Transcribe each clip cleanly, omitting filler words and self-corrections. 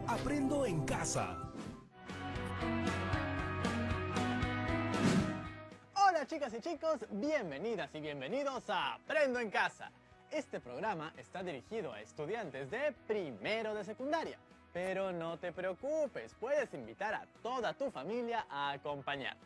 Aprendo en casa. Hola chicas y chicos, bienvenidas y bienvenidos a Aprendo en Casa. Este programa está dirigido a estudiantes de primero de secundaria. Pero no te preocupes, puedes invitar a toda tu familia a acompañarnos.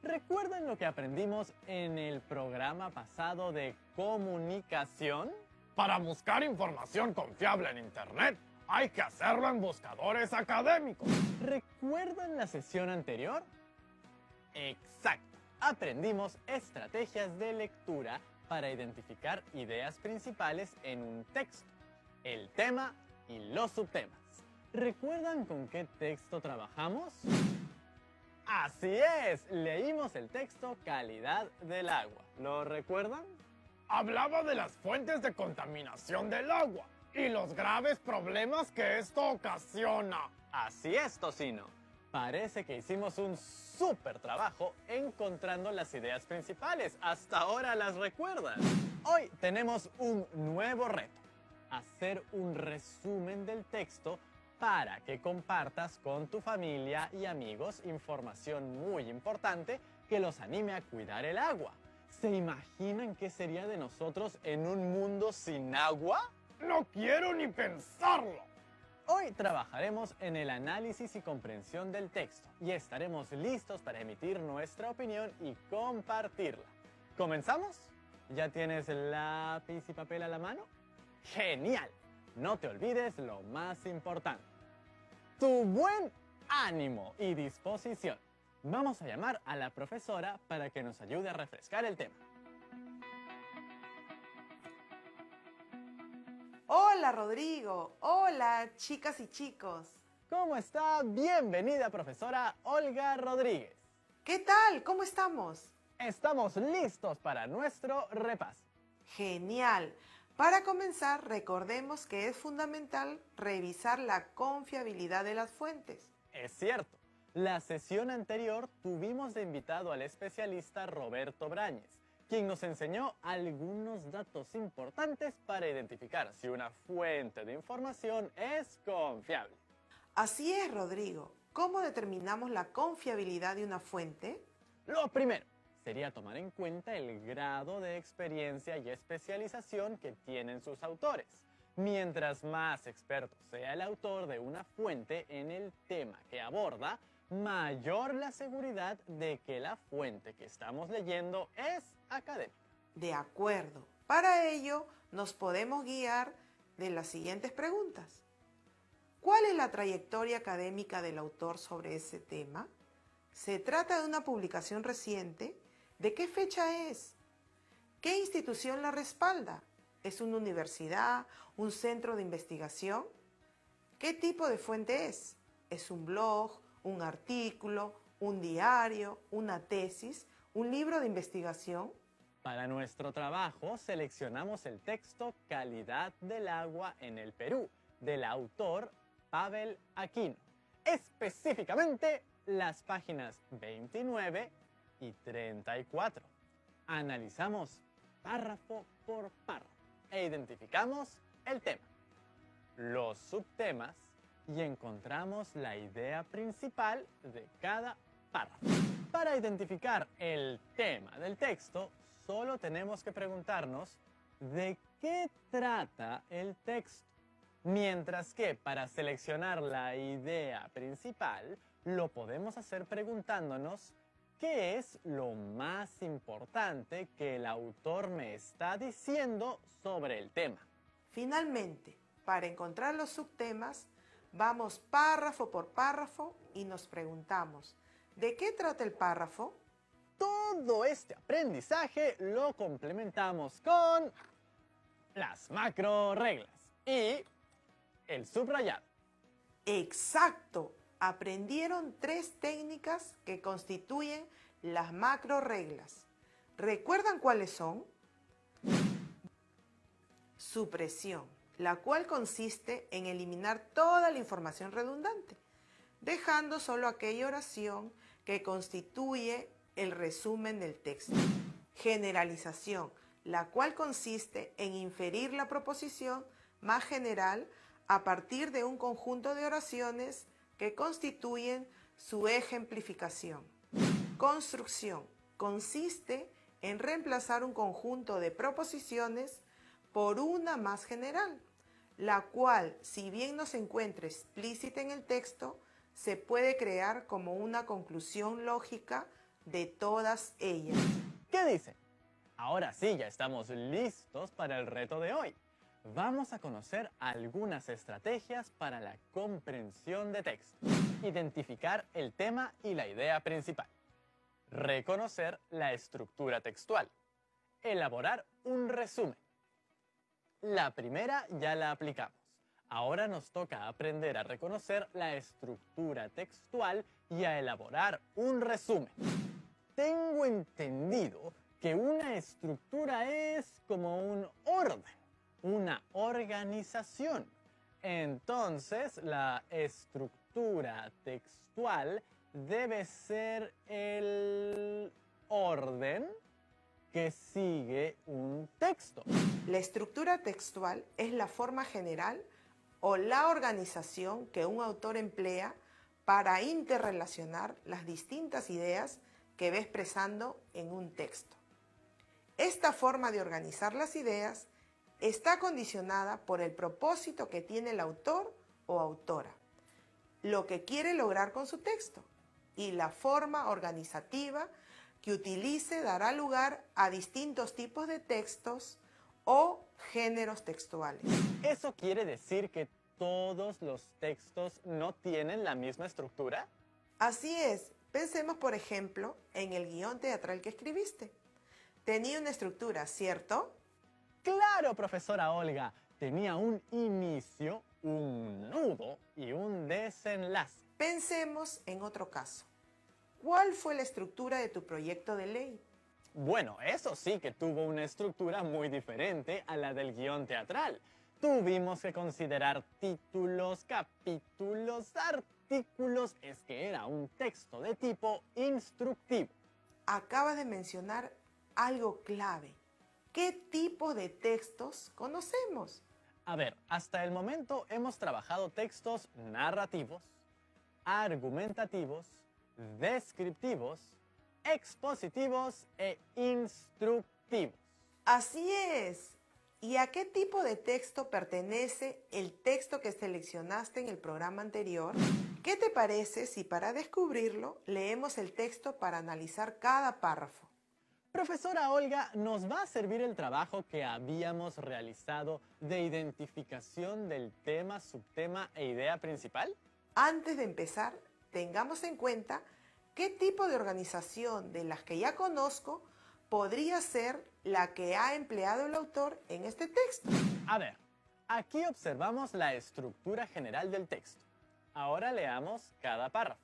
¿Recuerdan lo que aprendimos en el programa pasado de comunicación? Para buscar información confiable en Internet, hay que hacerlo en buscadores académicos. ¿Recuerdan la sesión anterior? Exacto. Aprendimos estrategias de lectura para identificar ideas principales en un texto, el tema y los subtemas. ¿Recuerdan con qué texto trabajamos? Así es, leímos el texto Calidad del agua. ¿Lo recuerdan? Hablaba de las fuentes de contaminación del agua y los graves problemas que esto ocasiona. Así es, Tocino. Parece que hicimos un súper trabajo encontrando las ideas principales. Hasta ahora las recuerdan. Hoy tenemos un nuevo reto. Hacer un resumen del texto para que compartas con tu familia y amigos información muy importante que los anime a cuidar el agua. ¿Se imaginan qué sería de nosotros en un mundo sin agua? No quiero ni pensarlo. Hoy trabajaremos en el análisis y comprensión del texto y estaremos listos para emitir nuestra opinión y compartirla. ¿Comenzamos? ¿Ya tienes lápiz y papel a la mano? ¡Genial! No te olvides lo más importante. Tu buen ánimo y disposición. Vamos a llamar a la profesora para que nos ayude a refrescar el tema. Hola Rodrigo, hola chicas y chicos. ¿Cómo está? Bienvenida, profesora Olga Rodríguez. ¿Qué tal? ¿Cómo estamos? Estamos listos para nuestro repaso. Genial. Para comenzar, recordemos que es fundamental revisar la confiabilidad de las fuentes. Es cierto, la sesión anterior tuvimos de invitado al especialista Roberto Brañez, quien nos enseñó algunos datos importantes para identificar si una fuente de información es confiable. Así es, Rodrigo. ¿Cómo determinamos la confiabilidad de una fuente? Lo primero sería tomar en cuenta el grado de experiencia y especialización que tienen sus autores. Mientras más experto sea el autor de una fuente en el tema que aborda, mayor la seguridad de que la fuente que estamos leyendo es académica. De acuerdo. Para ello, nos podemos guiar de las siguientes preguntas. ¿Cuál es la trayectoria académica del autor sobre ese tema? ¿Se trata de una publicación reciente? ¿De qué fecha es? ¿Qué institución la respalda? ¿Es una universidad? ¿Un centro de investigación? ¿Qué tipo de fuente es? ¿Es un blog? ¿Un artículo? ¿Un diario? ¿Una tesis? ¿Un libro de investigación? Para nuestro trabajo seleccionamos el texto Calidad del agua en el Perú, del autor Pavel Aquino. Específicamente las páginas 29 y 34. Analizamos párrafo por párrafo e identificamos el tema, los subtemas y encontramos la idea principal de cada párrafo. Para identificar el tema del texto, solo tenemos que preguntarnos ¿de qué trata el texto? Mientras que para seleccionar la idea principal, lo podemos hacer preguntándonos ¿qué es lo más importante que el autor me está diciendo sobre el tema? Finalmente, para encontrar los subtemas, vamos párrafo por párrafo y nos preguntamos, ¿de qué trata el párrafo? Todo este aprendizaje lo complementamos con las macro reglas y el subrayado. Exacto. Aprendieron 3 técnicas que constituyen las macro reglas. ¿Recuerdan cuáles son? Supresión, la cual consiste en eliminar toda la información redundante, dejando solo aquella oración que constituye el resumen del texto. Generalización, la cual consiste en inferir la proposición más general a partir de un conjunto de oraciones que constituyen su ejemplificación. Construcción consiste en reemplazar un conjunto de proposiciones por una más general, la cual, si bien no se encuentra explícita en el texto, se puede crear como una conclusión lógica de todas ellas. ¿Qué dicen? Ahora sí, ya estamos listos para el reto de hoy. Vamos a conocer algunas estrategias para la comprensión de texto. Identificar el tema y la idea principal. Reconocer la estructura textual. Elaborar un resumen. La primera ya la aplicamos. Ahora nos toca aprender a reconocer la estructura textual y a elaborar un resumen. Tengo entendido que una estructura es como un orden, una organización. Entonces, la estructura textual debe ser el orden que sigue un texto. La estructura textual es la forma general o la organización que un autor emplea para interrelacionar las distintas ideas que va expresando en un texto. Esta forma de organizar las ideas está condicionada por el propósito que tiene el autor o autora, lo que quiere lograr con su texto, y la forma organizativa que utilice dará lugar a distintos tipos de textos o géneros textuales. ¿Eso quiere decir que todos los textos no tienen la misma estructura? Así es. Pensemos, por ejemplo, en el guión teatral que escribiste. Tenía una estructura, ¿cierto? ¡Claro, profesora Olga! Tenía un inicio, un nudo y un desenlace. Pensemos en otro caso. ¿Cuál fue la estructura de tu proyecto de ley? Bueno, eso sí que tuvo una estructura muy diferente a la del guión teatral. Tuvimos que considerar títulos, capítulos, artículos. Es que era un texto de tipo instructivo. Acabas de mencionar algo clave. ¿Qué tipo de textos conocemos? A ver, hasta el momento hemos trabajado textos narrativos, argumentativos, descriptivos, expositivos e instructivos. Así es. ¿Y a qué tipo de texto pertenece el texto que seleccionaste en el programa anterior? ¿Qué te parece si para descubrirlo leemos el texto para analizar cada párrafo? Profesora Olga, ¿nos va a servir el trabajo que habíamos realizado de identificación del tema, subtema e idea principal? Antes de empezar, tengamos en cuenta qué tipo de organización de las que ya conozco podría ser la que ha empleado el autor en este texto. A ver, aquí observamos la estructura general del texto. Ahora leamos cada párrafo.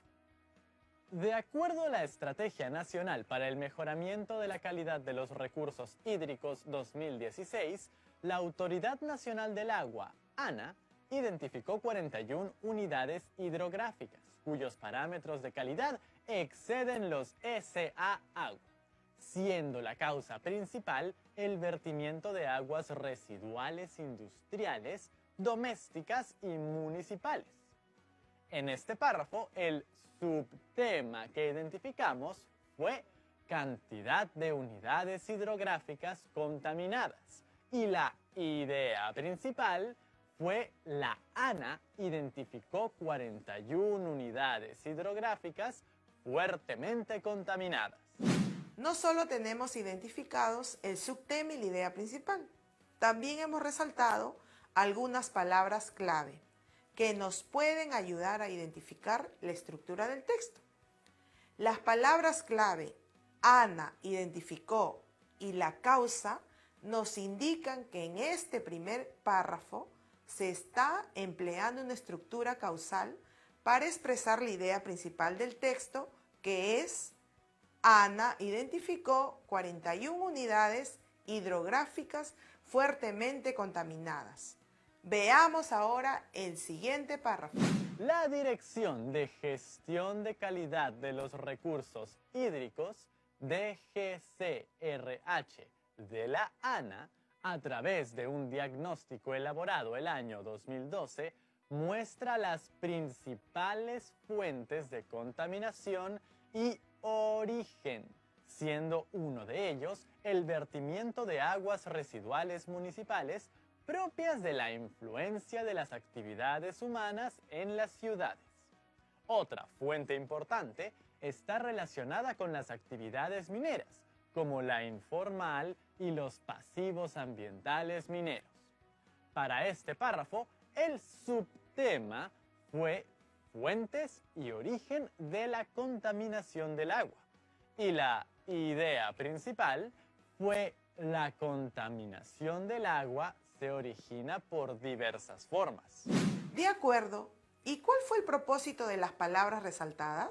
De acuerdo a la Estrategia Nacional para el Mejoramiento de la Calidad de los Recursos Hídricos 2016, la Autoridad Nacional del Agua, ANA, identificó 41 unidades hidrográficas, cuyos parámetros de calidad exceden los SA-Agua, siendo la causa principal el vertimiento de aguas residuales industriales, domésticas y municipales. En este párrafo, el subtema que identificamos fue cantidad de unidades hidrográficas contaminadas y la idea principal fue la ANA identificó 41 unidades hidrográficas fuertemente contaminadas. No solo tenemos identificados el subtema y la idea principal, también hemos resaltado algunas palabras clave que nos pueden ayudar a identificar la estructura del texto. Las palabras clave ANA identificó y la causa nos indican que en este primer párrafo se está empleando una estructura causal para expresar la idea principal del texto, que es ANA identificó 41 unidades hidrográficas fuertemente contaminadas. Veamos ahora el siguiente párrafo. La Dirección de Gestión de Calidad de los Recursos Hídricos, DGCRH, de la ANA, a través de un diagnóstico elaborado el año 2012, muestra las principales fuentes de contaminación y origen, siendo uno de ellos el vertimiento de aguas residuales municipales propias de la influencia de las actividades humanas en las ciudades. Otra fuente importante está relacionada con las actividades mineras, como la informal y los pasivos ambientales mineros. Para este párrafo, el subtema fue fuentes y origen de la contaminación del agua, y la idea principal fue la contaminación del agua se origina por diversas formas. De acuerdo. ¿Y cuál fue el propósito de las palabras resaltadas?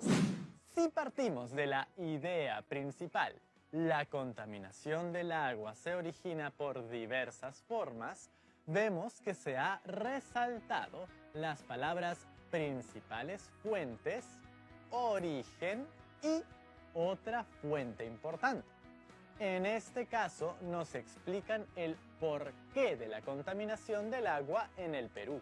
Si partimos de la idea principal, la contaminación del agua se origina por diversas formas, vemos que se ha resaltado las palabras principales fuentes, origen y otra fuente importante. En este caso nos explican el porqué de la contaminación del agua en el Perú.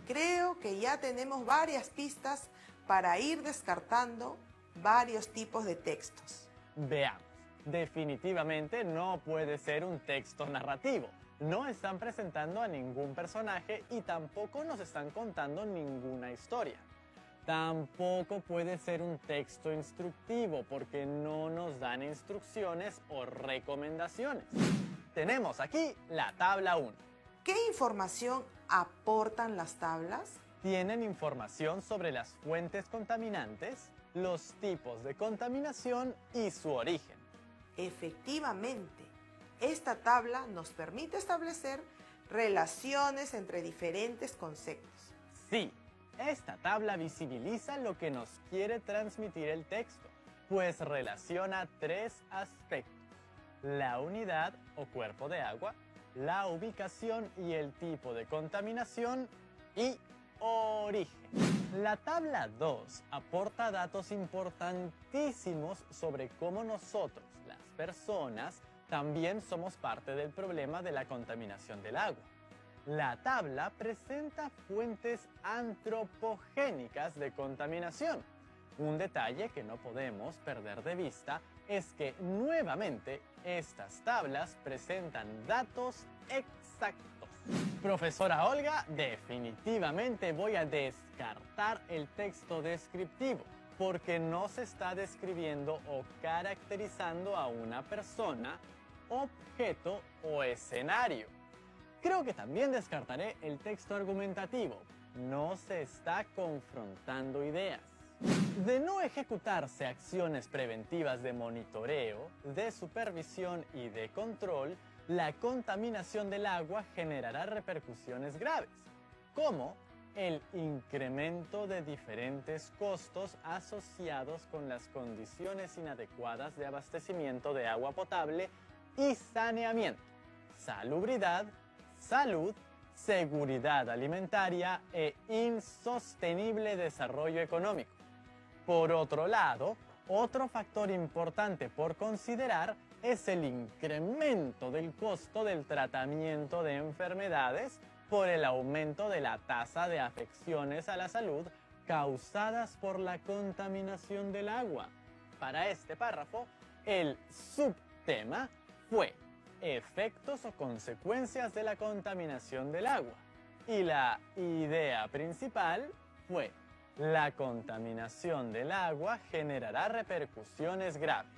Creo que ya tenemos varias pistas para ir descartando varios tipos de textos. Veamos, definitivamente no puede ser un texto narrativo. No están presentando a ningún personaje y tampoco nos están contando ninguna historia. Tampoco puede ser un texto instructivo porque no nos dan instrucciones o recomendaciones. Tenemos aquí la tabla 1. ¿Qué información aportan las tablas? Tienen información sobre las fuentes contaminantes, los tipos de contaminación y su origen. Efectivamente, esta tabla nos permite establecer relaciones entre diferentes conceptos. Sí, esta tabla visibiliza lo que nos quiere transmitir el texto, pues relaciona tres aspectos: la unidad o cuerpo de agua, la ubicación y el tipo de contaminación y origen. La tabla 2 aporta datos importantísimos sobre cómo nosotros, las personas, también somos parte del problema de la contaminación del agua. La tabla presenta fuentes antropogénicas de contaminación. Un detalle que no podemos perder de vista es que nuevamente estas tablas presentan datos exactos. Profesora Olga, definitivamente voy a descartar el texto descriptivo porque no se está describiendo o caracterizando a una persona, objeto o escenario. Creo que también descartaré el texto argumentativo. No se está confrontando ideas. De no ejecutarse acciones preventivas de monitoreo, de supervisión y de control, la contaminación del agua generará repercusiones graves, como el incremento de diferentes costos asociados con las condiciones inadecuadas de abastecimiento de agua potable y saneamiento, salubridad, salud, seguridad alimentaria e insostenible desarrollo económico. Por otro lado, otro factor importante por considerar es el incremento del costo del tratamiento de enfermedades por el aumento de la tasa de afecciones a la salud causadas por la contaminación del agua. Para este párrafo, el subtema fue efectos o consecuencias de la contaminación del agua y la idea principal fue la contaminación del agua generará repercusiones graves.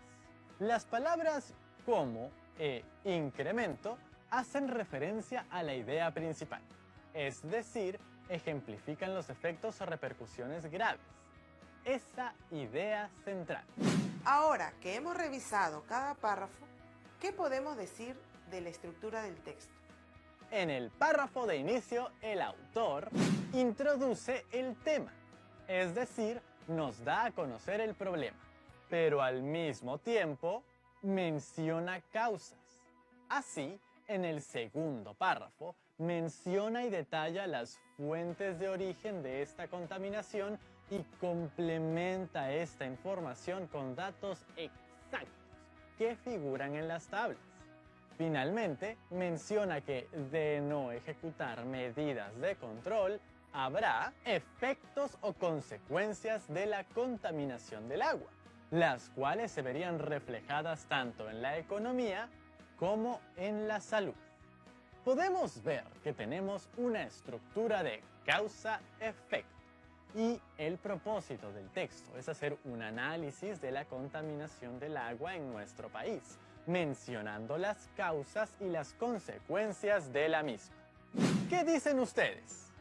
Las palabras como e incremento hacen referencia a la idea principal, es decir, ejemplifican los efectos o repercusiones graves. Esa idea central. Ahora que hemos revisado cada párrafo, ¿qué podemos decir de la estructura del texto? En el párrafo de inicio, el autor introduce el tema, es decir, nos da a conocer el problema, pero al mismo tiempo menciona causas. Así, en el segundo párrafo, menciona y detalla las fuentes de origen de esta contaminación y complementa esta información con datos exactos que figuran en las tablas. Finalmente, menciona que de no ejecutar medidas de control, habrá efectos o consecuencias de la contaminación del agua, las cuales se verían reflejadas tanto en la economía como en la salud. Podemos ver que tenemos una estructura de causa-efecto y el propósito del texto es hacer un análisis de la contaminación del agua en nuestro país, mencionando las causas y las consecuencias de la misma. ¿Qué dicen ustedes?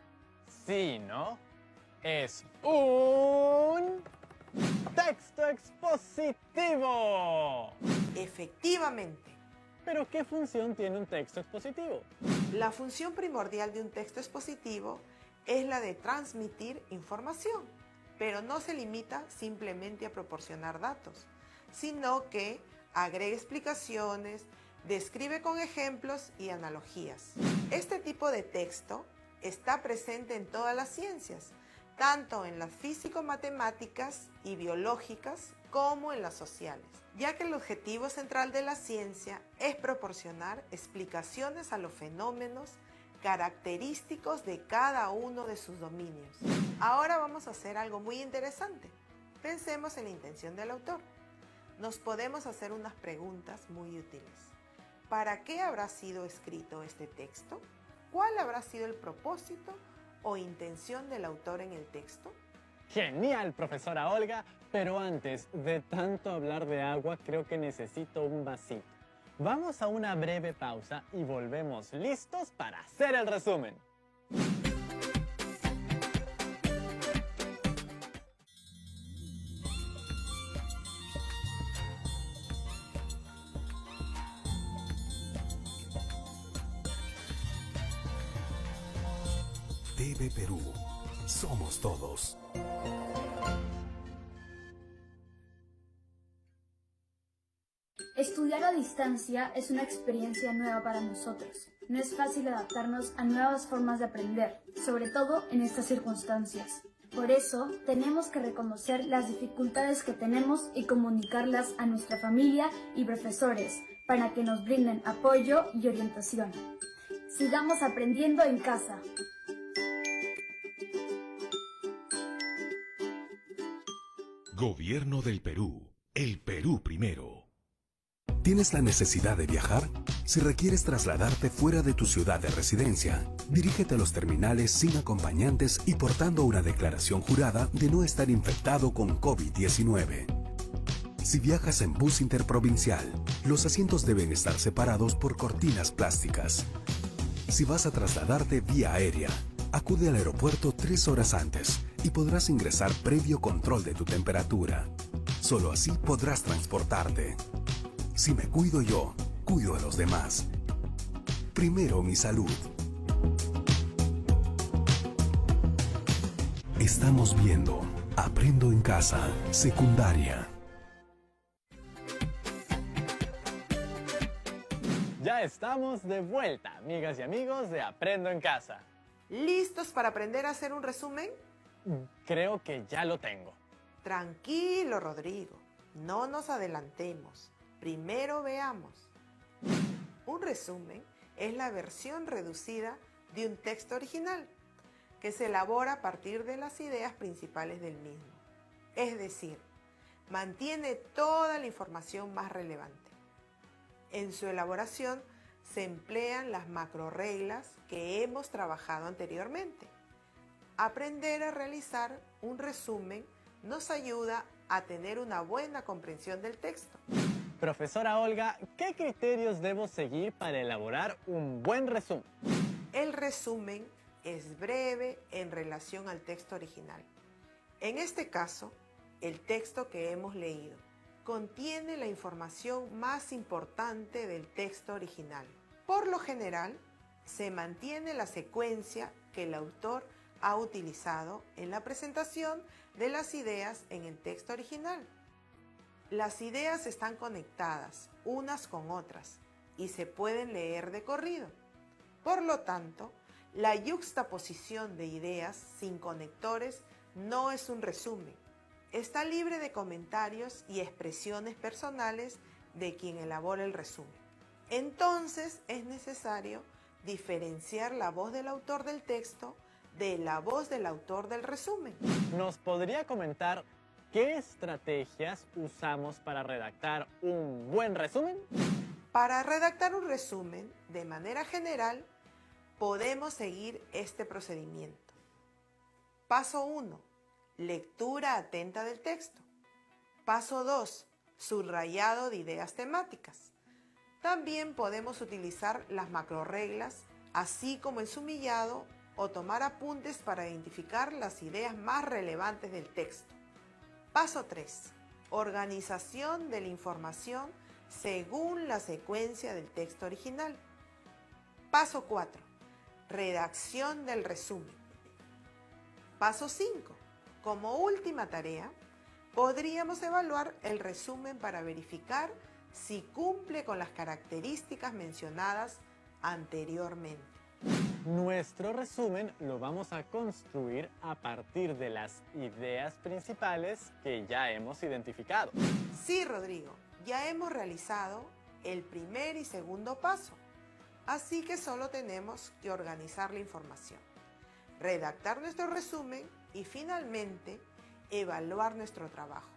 Sí, ¿no? Es un texto expositivo. Efectivamente, ¿Pero qué función tiene un texto expositivo? la función primordial de un texto expositivo es la de transmitir información, pero no se limita simplemente a proporcionar datos, sino que agrega explicaciones, describe con ejemplos y analogías. Este tipo de texto está presente en todas las ciencias, tanto en las físico-matemáticas y biológicas como en las sociales, ya que el objetivo central de la ciencia es proporcionar explicaciones a los fenómenos característicos de cada uno de sus dominios. Ahora vamos a hacer algo muy interesante. Pensemos en la intención del autor. Nos podemos hacer unas preguntas muy útiles. ¿Para qué habrá sido escrito este texto? ¿Cuál habrá sido el propósito o intención del autor en el texto? Genial, profesora Olga, pero antes de tanto hablar de agua, creo que necesito un vasito. Vamos a una breve pausa y volvemos listos para hacer el resumen. TV Perú. Somos todos. Estudiar a distancia es una experiencia nueva para nosotros. No es fácil adaptarnos a nuevas formas de aprender, sobre todo en estas circunstancias. Por eso, tenemos que reconocer las dificultades que tenemos y comunicarlas a nuestra familia y profesores para que nos brinden apoyo y orientación. Sigamos aprendiendo en casa. Gobierno del Perú. El Perú primero. ¿Tienes la necesidad de viajar? Si requieres trasladarte fuera de tu ciudad de residencia, dirígete a los terminales sin acompañantes y portando una declaración jurada de no estar infectado con COVID-19. Si viajas en bus interprovincial, los asientos deben estar separados por cortinas plásticas. Si vas a trasladarte vía aérea, acude al aeropuerto 3 horas antes y podrás ingresar previo control de tu temperatura. Solo así podrás transportarte. Si me cuido yo, cuido a los demás. Primero mi salud. Estamos viendo Aprendo en Casa, secundaria. Ya estamos de vuelta, amigas y amigos de Aprendo en Casa. ¿Listos para aprender a hacer un resumen? Creo que ya lo tengo. Tranquilo, Rodrigo. No nos adelantemos. Primero veamos. Un resumen es la versión reducida de un texto original que se elabora a partir de las ideas principales del mismo. Es decir, mantiene toda la información más relevante. En su elaboración se emplean las macrorreglas que hemos trabajado anteriormente. Aprender a realizar un resumen nos ayuda a tener una buena comprensión del texto. Profesora Olga, ¿qué criterios debo seguir para elaborar un buen resumen? El resumen es breve en relación al texto original. En este caso, el texto que hemos leído contiene la información más importante del texto original. Por lo general, se mantiene la secuencia que el autor ha utilizado en la presentación de las ideas en el texto original. Las ideas están conectadas unas con otras y se pueden leer de corrido. Por lo tanto, la yuxtaposición de ideas sin conectores no es un resumen. Está libre de comentarios y expresiones personales de quien elabora el resumen. Entonces es necesario diferenciar la voz del autor del texto de la voz del autor del resumen. ¿Nos podría comentar qué estrategias usamos para redactar un buen resumen? Para redactar un resumen, de manera general, podemos seguir este procedimiento. Paso 1. Lectura atenta del texto. Paso 2. Subrayado de ideas temáticas. También podemos utilizar las macrorreglas, así como el sumillado, o tomar apuntes para identificar las ideas más relevantes del texto. Paso 3. Organización de la información según la secuencia del texto original. Paso 4. Redacción del resumen. Paso 5. Como última tarea, podríamos evaluar el resumen para verificar si cumple con las características mencionadas anteriormente. Nuestro resumen lo vamos a construir a partir de las ideas principales que ya hemos identificado. Sí, Rodrigo, ya hemos realizado el primer y segundo paso, así que solo tenemos que organizar la información, redactar nuestro resumen y finalmente evaluar nuestro trabajo.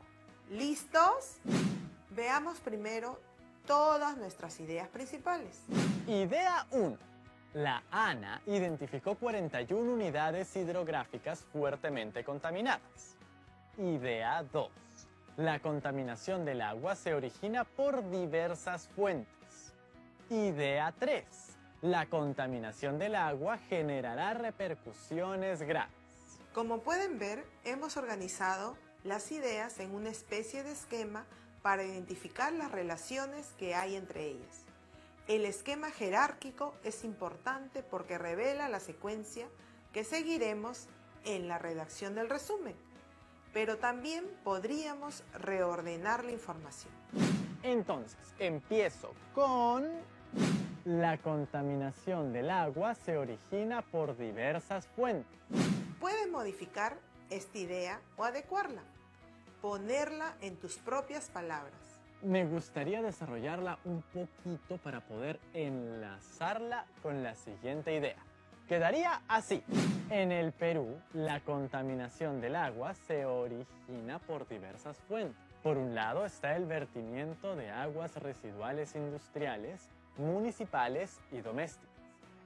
¿Listos? Veamos primero todas nuestras ideas principales. Idea 1. La ANA identificó 41 unidades hidrográficas fuertemente contaminadas. Idea 2. La contaminación del agua se origina por diversas fuentes. Idea 3. La contaminación del agua generará repercusiones graves. Como pueden ver, hemos organizado las ideas en una especie de esquema para identificar las relaciones que hay entre ellas. El esquema jerárquico es importante porque revela la secuencia que seguiremos en la redacción del resumen, pero también podríamos reordenar la información. Entonces, empiezo con... La contaminación del agua se origina por diversas fuentes. Puedes modificar esta idea o adecuarla, ponerla en tus propias palabras. Me gustaría desarrollarla un poquito para poder enlazarla con la siguiente idea. Quedaría así. En el Perú, la contaminación del agua se origina por diversas fuentes. Por un lado está el vertimiento de aguas residuales industriales, municipales y domésticas.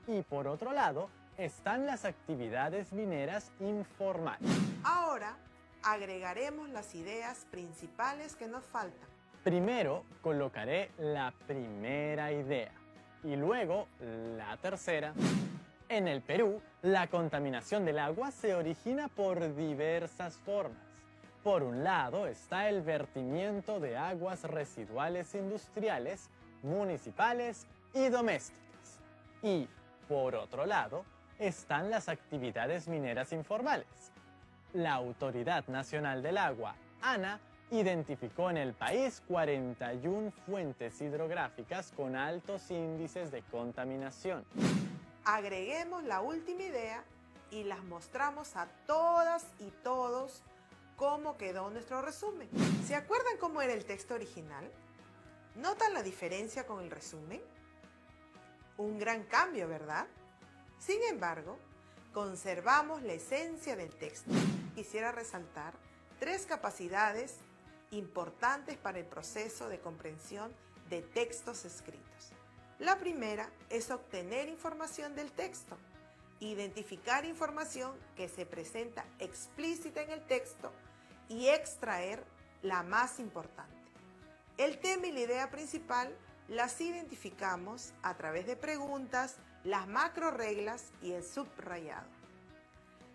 Y por otro lado están las actividades mineras informales. Ahora agregaremos las ideas principales que nos faltan. Primero colocaré la primera idea y luego la tercera. En el Perú, la contaminación del agua se origina por diversas formas. Por un lado está el vertimiento de aguas residuales industriales, municipales y domésticas. Y por otro lado están las actividades mineras informales. La Autoridad Nacional del Agua, ANA, identificó en el país 41 fuentes hidrográficas con altos índices de contaminación. Agreguemos la última idea y las mostramos a todas y todos cómo quedó nuestro resumen. ¿Se acuerdan cómo era el texto original? ¿Notan la diferencia con el resumen? Un gran cambio, ¿verdad? Sin embargo, conservamos la esencia del texto. Quisiera resaltar 3 capacidades importantes para el proceso de comprensión de textos escritos. La primera es obtener información del texto, identificar información que se presenta explícita en el texto y extraer la más importante. El tema y la idea principal las identificamos a través de preguntas, las macrorreglas y el subrayado.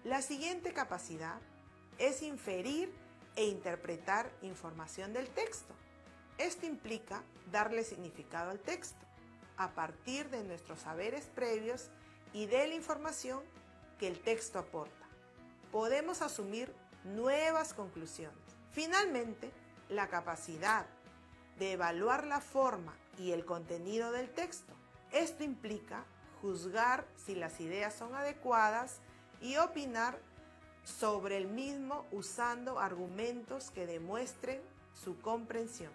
La siguiente capacidad es inferir e interpretar información del texto. Esto implica darle significado al texto a partir de nuestros saberes previos y de la información que el texto aporta. Podemos asumir nuevas conclusiones. Finalmente, la capacidad de evaluar la forma y el contenido del texto. Esto implica juzgar si las ideas son adecuadas y opinar sobre el mismo usando argumentos que demuestren su comprensión.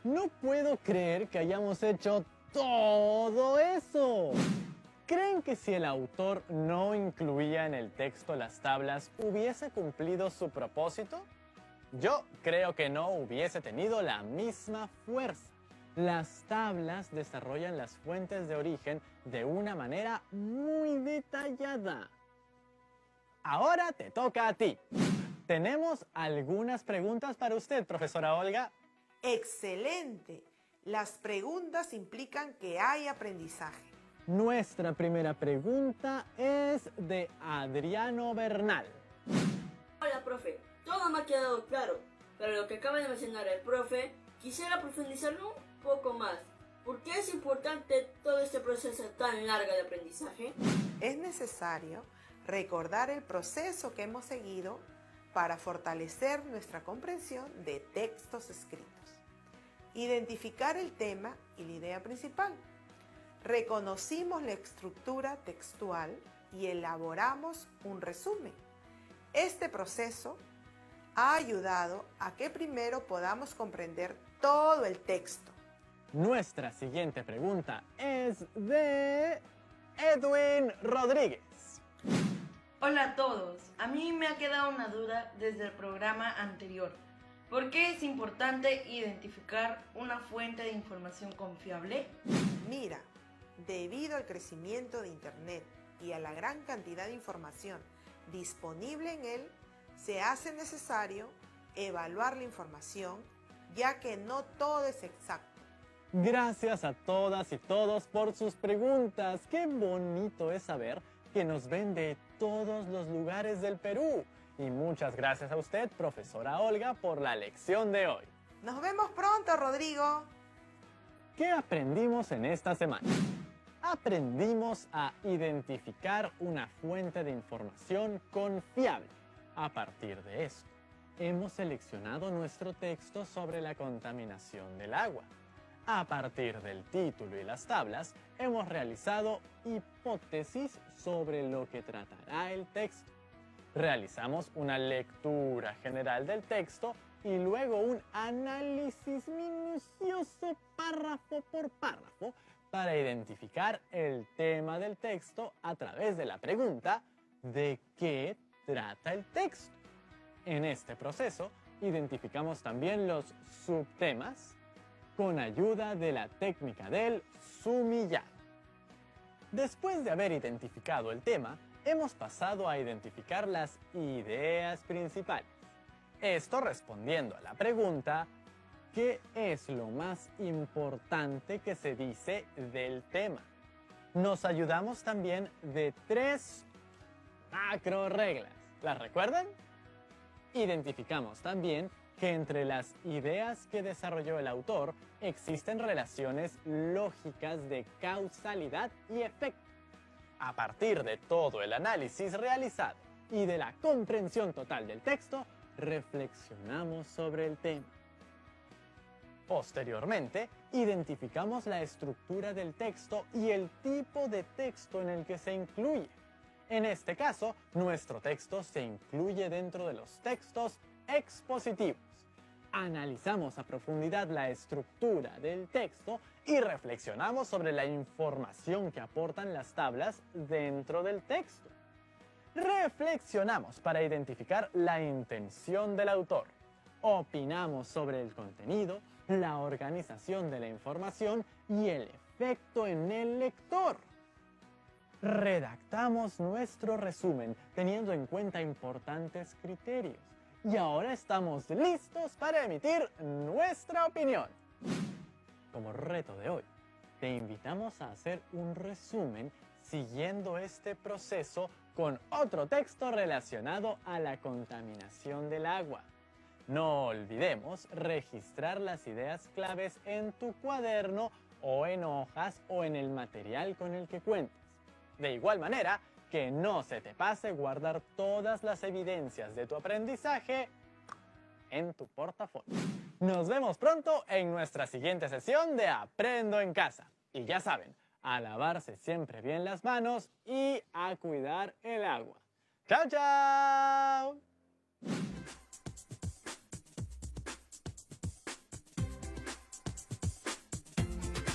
No puedo creer que hayamos hecho todo eso. ¿Creen que si el autor no incluía en el texto las tablas, hubiese cumplido su propósito? Yo creo que no hubiese tenido la misma fuerza. Las tablas desarrollan las fuentes de origen de una manera muy detallada. Ahora te toca a ti. Tenemos algunas preguntas para usted, profesora Olga. ¡Excelente! Las preguntas implican que hay aprendizaje. Nuestra primera pregunta es de Adriano Bernal. Hola, profe. Todo me ha quedado claro, pero lo que acaba de mencionar el profe, quisiera profundizarlo un poco más. ¿Por qué es importante todo este proceso tan largo de aprendizaje? Es necesario recordar el proceso que hemos seguido para fortalecer nuestra comprensión de textos escritos. Identificar el tema y la idea principal. Reconocimos la estructura textual y elaboramos un resumen. Este proceso ha ayudado a que primero podamos comprender todo el texto. Nuestra siguiente pregunta es de Edwin Rodríguez. Hola a todos, a mí me ha quedado una duda desde el programa anterior. ¿Por qué es importante identificar una fuente de información confiable? Mira, debido al crecimiento de Internet y a la gran cantidad de información disponible en él, se hace necesario evaluar la información, ya que no todo es exacto. Gracias a todas y todos por sus preguntas. Qué bonito es saber que nos ven de todos los lugares del Perú. Y muchas gracias a usted, profesora Olga, por la lección de hoy. Nos vemos pronto, Rodrigo. ¿Qué aprendimos en esta semana? Aprendimos a identificar una fuente de información confiable. A partir de esto, hemos seleccionado nuestro texto sobre la contaminación del agua. A partir del título y las tablas, hemos realizado hipótesis sobre lo que tratará el texto. Realizamos una lectura general del texto y luego un análisis minucioso párrafo por párrafo para identificar el tema del texto a través de la pregunta ¿de qué trata el texto? En este proceso, identificamos también los subtemas con ayuda de la técnica del sumillado. Después de haber identificado el tema, hemos pasado a identificar las ideas principales. Esto respondiendo a la pregunta, ¿qué es lo más importante que se dice del tema? Nos ayudamos también de 3 macro reglas. ¿Las recuerdan? Identificamos también que entre las ideas que desarrolló el autor existen relaciones lógicas de causalidad y efecto. A partir de todo el análisis realizado y de la comprensión total del texto, reflexionamos sobre el tema. Posteriormente, identificamos la estructura del texto y el tipo de texto en el que se incluye. En este caso, nuestro texto se incluye dentro de los textos expositivos. Analizamos a profundidad la estructura del texto y reflexionamos sobre la información que aportan las tablas dentro del texto. Reflexionamos para identificar la intención del autor. Opinamos sobre el contenido, la organización de la información y el efecto en el lector. Redactamos nuestro resumen teniendo en cuenta importantes criterios. Y ahora estamos listos para emitir nuestra opinión. Como reto de hoy, te invitamos a hacer un resumen siguiendo este proceso con otro texto relacionado a la contaminación del agua. No olvidemos registrar las ideas claves en tu cuaderno o en hojas o en el material con el que cuentes. De igual manera, que no se te pase guardar todas las evidencias de tu aprendizaje en tu portafolio. Nos vemos pronto en nuestra siguiente sesión de Aprendo en Casa. Y ya saben, a lavarse siempre bien las manos y a cuidar el agua. ¡Chao, chao!